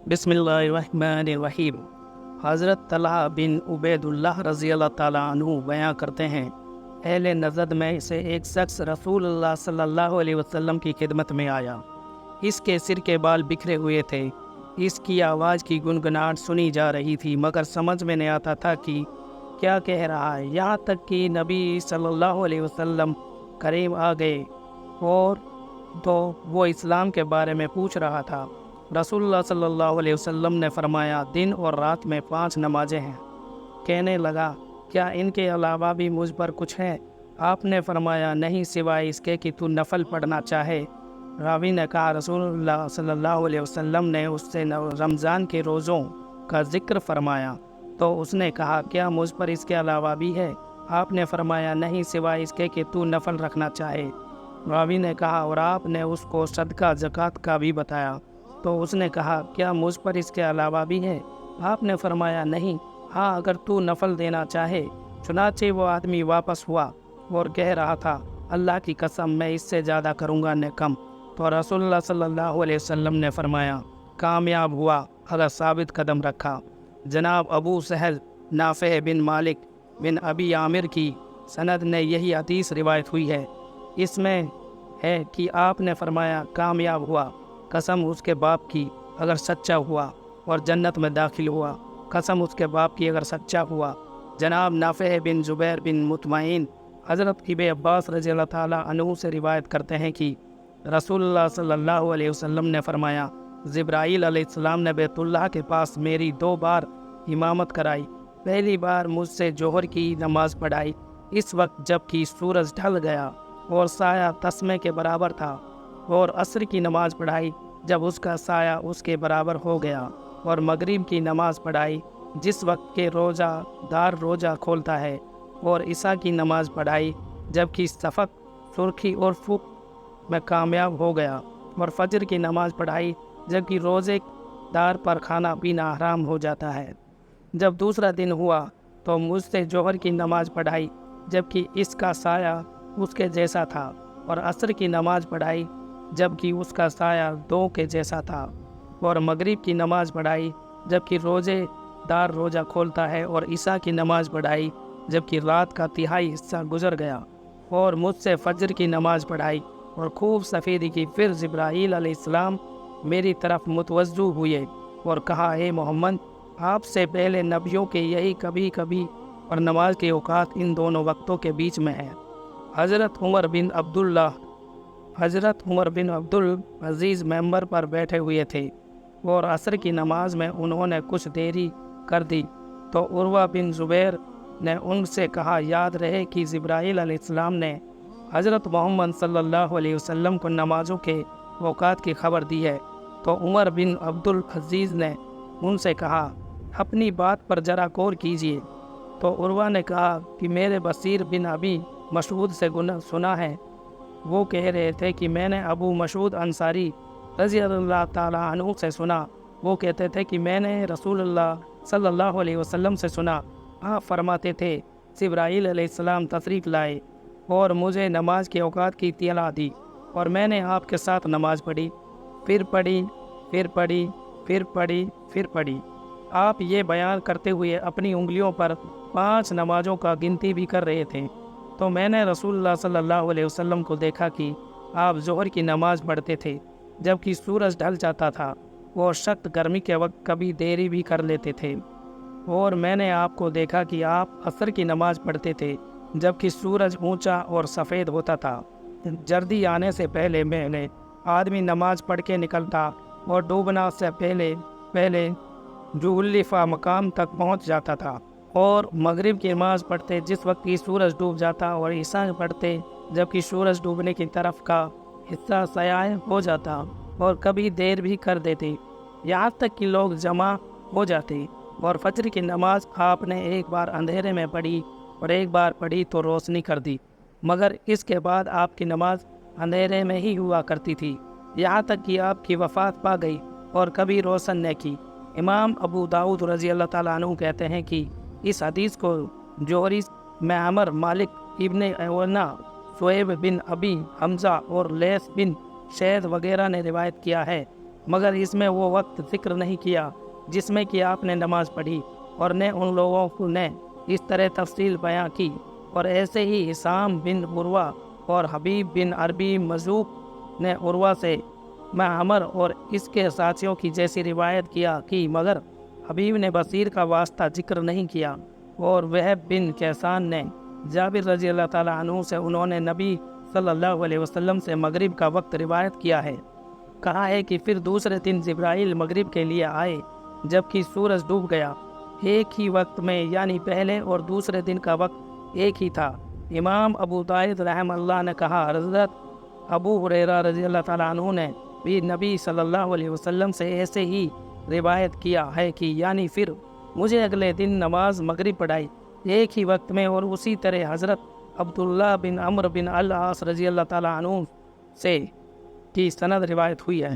بسم اللہ الرحمن الرحیم۔ حضرت طلحہ بن عبیداللہ رضی اللہ تعالیٰ عنہ بیان کرتے ہیں، اہل نجد میں سے ایک شخص رسول اللہ صلی اللہ علیہ وسلم کی خدمت میں آیا۔ اس کے سر کے بال بکھرے ہوئے تھے، اس کی آواز کی گنگناہٹ سنی جا رہی تھی مگر سمجھ میں نہیں آتا تھا کہ کیا کہہ رہا ہے، یہاں تک کہ نبی صلی اللہ علیہ وسلم قریب آ گئے اور تو وہ اسلام کے بارے میں پوچھ رہا تھا۔ رسول اللہ صلی اللہ علیہ وسلم نے فرمایا، دن اور رات میں 5 نمازیں ہیں۔ کہنے لگا، کیا ان کے علاوہ بھی مجھ پر کچھ ہے؟ آپ نے فرمایا، نہیں سوائے اس کے کہ تو نفل پڑھنا چاہے۔ راوی نے کہا، رسول اللہ صلی اللہ علیہ وسلم نے اس سے رمضان کے روزوں کا ذکر فرمایا تو اس نے کہا، کیا مجھ پر اس کے علاوہ بھی ہے؟ آپ نے فرمایا، نہیں سوائے اس کے کہ تو نفل رکھنا چاہے۔ راوی نے کہا، اور آپ نے اس کو صدقہ زکوٰۃ کا بھی بتایا تو اس نے کہا، کیا مجھ پر اس کے علاوہ بھی ہے؟ آپ نے فرمایا، نہیں، ہاں اگر تو نفل دینا چاہے۔ چنانچہ وہ آدمی واپس ہوا اور کہہ رہا تھا، اللہ کی قسم میں اس سے زیادہ کروں گا نہ کم۔ تو رسول اللہ صلی اللہ علیہ وسلم نے فرمایا، کامیاب ہوا اگر ثابت قدم رکھا۔ جناب ابو سہل نافع بن مالک بن ابی عامر کی سند نے یہی حدیث روایت ہوئی ہے۔ اس میں ہے کہ آپ نے فرمایا، کامیاب ہوا قسم اس کے باپ کی اگر سچا ہوا اور جنت میں داخل ہوا، قسم اس کے باپ کی اگر سچا ہوا۔ جناب نافع بن زبیر بن مطمئن حضرت ابن عباس رضی اللہ تعالیٰ عنہ سے روایت کرتے ہیں کہ رسول اللہ صلی اللہ علیہ وسلم نے فرمایا، جبرائیل علیہ السلام نے بیت اللہ کے پاس میری 2 بار امامت کرائی۔ پہلی بار مجھ سے ظہر کی نماز پڑھائی، اس وقت جب کہ سورج ڈھل گیا اور سایہ تسمے کے برابر تھا، اور عصر کی نماز پڑھائی جب اس کا سایہ اس کے برابر ہو گیا، اور مغرب کی نماز پڑھائی جس وقت کے روزہ دار روزہ کھولتا ہے، اور عشاء کی نماز پڑھائی جب کہ شفق سرخی اور فوق میں کامیاب ہو گیا، اور فجر کی نماز پڑھائی جب کہ روزے دار پر کھانا پینا حرام ہو جاتا ہے۔ جب دوسرا دن ہوا تو مجھ سے ظہر کی نماز پڑھائی جب کہ اس کا سایہ اس کے جیسا تھا، اور عصر کی نماز پڑھائی جب کہ اس کا سایہ 2 کے جیسا تھا، اور مغرب کی نماز پڑھائی جب کہ روزے دار روزہ کھولتا ہے، اور عشاء کی نماز پڑھائی جب کہ رات کا تہائی حصہ گزر گیا، اور مجھ سے فجر کی نماز پڑھائی اور خوب سفیدی کی۔ پھر جبرائیل علیہ السلام میری طرف متوجہ ہوئے اور کہا، اے محمد، آپ سے پہلے نبیوں کے یہی کبھی کبھی اور نماز کے اوقات ان دونوں وقتوں کے بیچ میں ہے۔ حضرت عمر بن عبدالعزیز ممبر پر بیٹھے ہوئے تھے اور عصر کی نماز میں انہوں نے کچھ دیری کر دی تو عروہ بن زبیر نے ان سے کہا، یاد رہے کہ جبرائیل علیہ السلام نے حضرت محمد صلی اللہ علیہ وسلم کو نمازوں کے اوقات کی خبر دی ہے۔ تو عمر بن عبدالعزیز نے ان سے کہا، اپنی بات پر ذرا غور کیجیے۔ تو عروہ نے کہا کہ میرے بصیر بن ابی مسعود سے سنا ہے، وہ کہہ رہے تھے کہ میں نے ابو مسعود انصاری رضی اللہ تعالیٰ عنہ سے سنا، وہ کہتے تھے کہ میں نے رسول اللہ صلی اللہ علیہ وسلم سے سنا، آپ فرماتے تھے، جبرائیل علیہ السلام تشریف لائے اور مجھے نماز کے اوقات کی اطلاع دی، اور میں نے آپ کے ساتھ نماز پڑھی، پھر پڑھی، پھر پڑھی، پھر پڑھی، پھر پڑھی۔ آپ یہ بیان کرتے ہوئے اپنی انگلیوں پر 5 نمازوں کا گنتی بھی کر رہے تھے۔ تو میں نے رسول اللہ صلی اللہ علیہ وسلم کو دیکھا کہ آپ ظہر کی نماز پڑھتے تھے جب کہ سورج ڈھل جاتا تھا، اور سخت گرمی کے وقت کبھی دیری بھی کر لیتے تھے، اور میں نے آپ کو دیکھا کہ آپ عصر کی نماز پڑھتے تھے جب کہ سورج اونچا اور سفید ہوتا تھا۔ جردی آنے سے پہلے آدمی نماز پڑھ کے نکلتا اور ڈوبنا سے پہلے جوہلیفہ مقام تک پہنچ جاتا تھا، اور مغرب کی نماز پڑھتے جس وقت کی سورج ڈوب جاتا، اور عشاء پڑھتے جب کہ سورج ڈوبنے کی طرف کا حصہ سیاہ ہو جاتا، اور کبھی دیر بھی کر دیتے یہاں تک کہ لوگ جمع ہو جاتے۔ اور فجر کی نماز آپ نے ایک بار اندھیرے میں پڑھی اور ایک بار پڑھی تو روشنی کر دی، مگر اس کے بعد آپ کی نماز اندھیرے میں ہی ہوا کرتی تھی یہاں تک کہ آپ کی وفات پا گئی، اور کبھی روشن نہ کی۔ امام ابو داؤد رضی اللہ تعالیٰ عنہ کہتے ہیں کہ اس حدیث کو جوہری معمر، مالک ابن عونا، شعیب بن ابی حمزہ اور لیث بن شید وغیرہ نے روایت کیا ہے۔ مگر اس میں وہ وقت ذکر نہیں کیا جس میں کہ آپ نے نماز پڑھی، اور نے ان لوگوں نے اس طرح تفصیل بیان کی۔ اور ایسے ہی حسام بن عروہ اور حبیب بن عربی مذوق نے عروہ سے معمر اور اس کے ساتھیوں کی جیسی روایت کیا کی، مگر حبیب نے بصیر کا واسطہ ذکر نہیں کیا۔ اور وہب بن کیسان نے جابر رضی اللہ تعالیٰ عنہ سے انہوں نے نبی صلی اللہ علیہ وسلم سے مغرب کا وقت روایت کیا ہے، کہا ہے کہ پھر دوسرے دن جبرائیل مغرب کے لیے آئے جبکہ سورج ڈوب گیا، ایک ہی وقت میں، یعنی پہلے اور دوسرے دن کا وقت ایک ہی تھا۔ امام ابو داؤد رحمہ اللہ نے کہا، حضرت ابو ہریرہ رضی اللہ تعالیٰ عنہ نے بھی نبی صلی اللہ علیہ وسلم سے ایسے ہی روایت کیا ہے کہ یعنی پھر مجھے اگلے دن نماز مغرب پڑھائی ایک ہی وقت میں، اور اسی طرح حضرت عبداللہ بن عمرو بن العاص رضی اللہ تعالیٰ عنہ سے کی سند روایت ہوئی ہے۔